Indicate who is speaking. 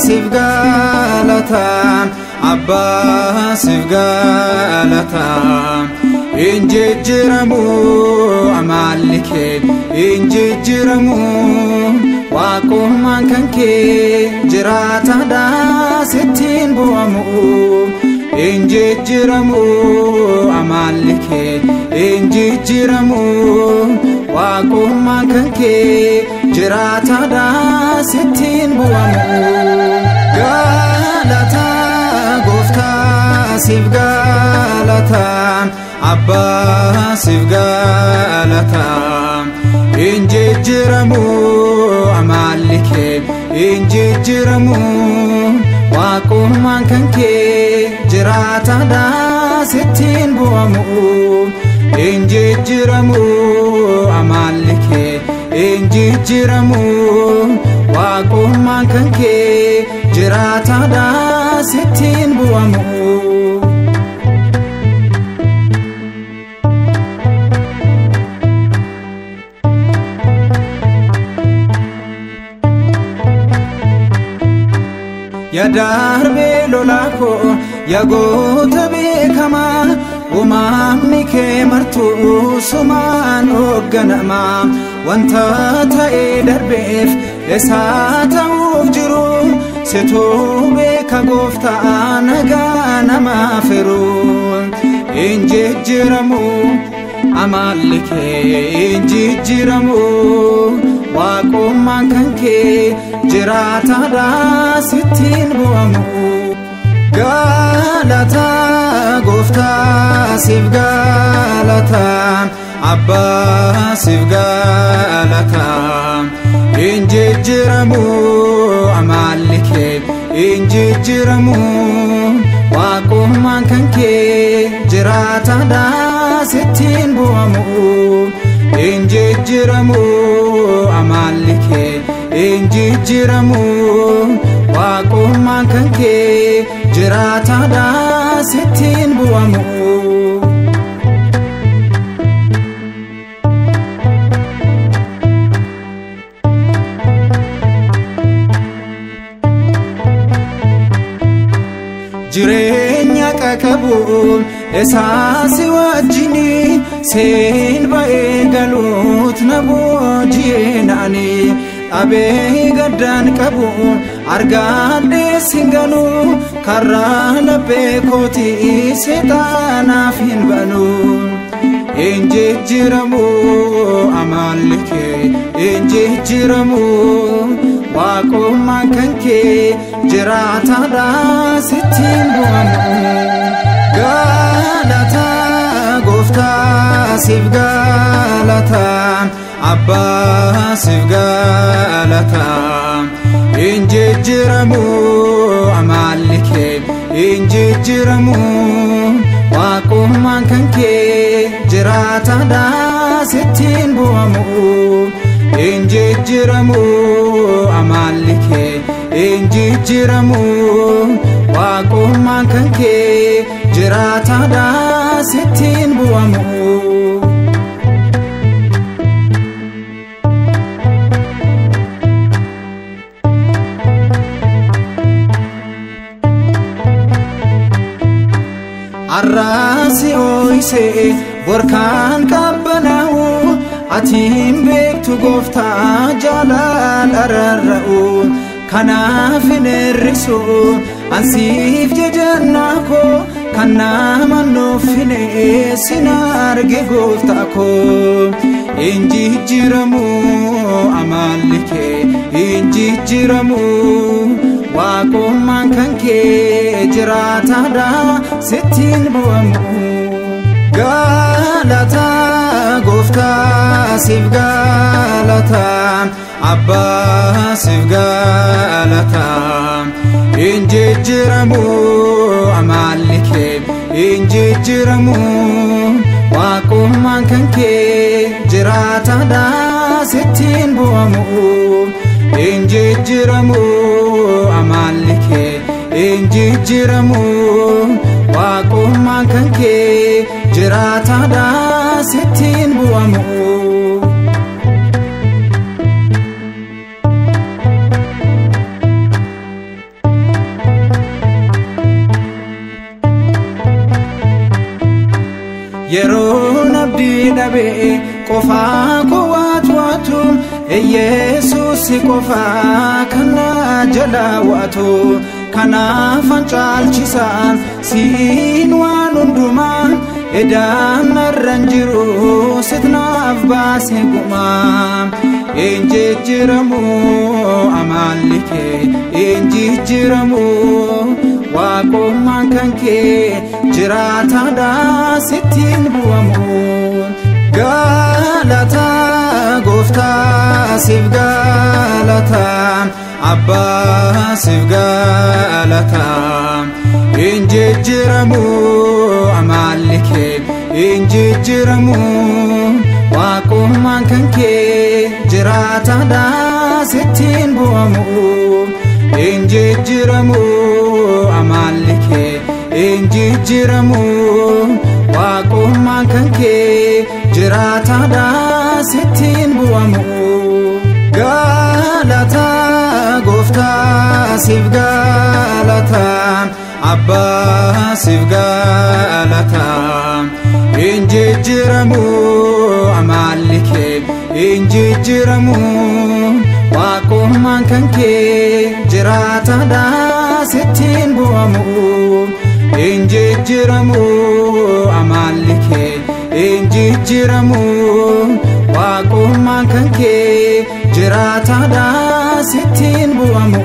Speaker 1: sifgalatan Abba sifgalatan injijjiramu amallike injijjiramu waaqummaan kan kee jiraataadha sittiin bu'amu injijjiramu amallike injijjiramu waaqummaan kan kee jiraataadha sittiin bu'amu galata gooftaa sifgalatan Abba sifgalatan injijjiramu amallike injijjiramu waaqummaan kan kee jiraataadha sittiin bu'amu injijjiramu amallike injijjiramu waaqummaan kan kee jiraataadha sittiin bu'amu Ya darbe lolako ya goota beekama uumamni kee martuu sumaan hoogganama wanta ta'ee darbeef isaa ta'uuf jiru situu beeka gooftaa nagaa namaaf hiru injijjiramu amallike injijjiramu waaqummaan kan kee jiraataadha sittiin bu'amu galata gooftaa sifgalatan Abba sifgalatan injijjiramu amallike injijjiramu waaqummaan kan kee jiraataadha sittiin bu'amu injijjiramu amallike injijjiramu waaqummaan kan kee jiraataadha sittiin bu'amu jireenya qaqabuun isaa si wajjini seen ba'ee galuut na booji'eenani dhabee gaddaan qabuun argaadhee singalu karraa laphee kootii seexaanaaf hin banu injijjiramu amallike injijjiramu waaqummaan kan kee jiraataadha sittiin bu'amu galata gooftaa sifgalatan Abba sifgalatan injijjiramu amallike injijjiramu waaqummaan kan kee jiraataadha sittiin bu'amu injijjiramu amallike injijjiramu waaqummaan kan kee jiraataadha sittiin bu'amu arraasi ooyise borkaan qabbanaa'u atiin beektu gooftaa jaalala rarra'u kanaaf hin hir'isu ansiif jajannaa koo kan nama nuufine sin arge gooftaa koo injijjiramu amallike injijjiramu waaqummaan kan kee jiraataadha sittiin bu'amu galata gooftaa sifgalatan Abba sifgalatan injijjiramu amallike injijjiramu waaqummaan kan kee jiraataadha sittiin bu'amu injijjiramu amallike injijjiramu waaqummaan kan kee jiraataadha sittiin bu'amu yeroon abdii dhabee qofaa kuwaatu Yesuus qofaa kana jala waatu kanaafan caalchisaan siin waan hundumaa edaan narran jiru sitnaaf baasee gumaa injijjiramu amalli kee injijjiramu waaqummaan kan kee jiraataadhaa sittiin bu'amu galata gooftaa siif galata abbaa siif galata injijjiramu amalli kee injijjiramu waaqummaan kan kee jiraataadhaa sittiin bu'amu injijjiramu amalli kee injijjiramu waaqummaan kan kee jiraataadhaa sittiin bu'amu galata gooftaa siif galata abbaa siif galata injijjiramu amalli kee injijjiramu waaqummaan kan kee jiraataadhaa sittiin bu'amu injijjiramu amalli kee injijjiramu waaqummaan kan kee jiraataadhaa sittiin bu'amu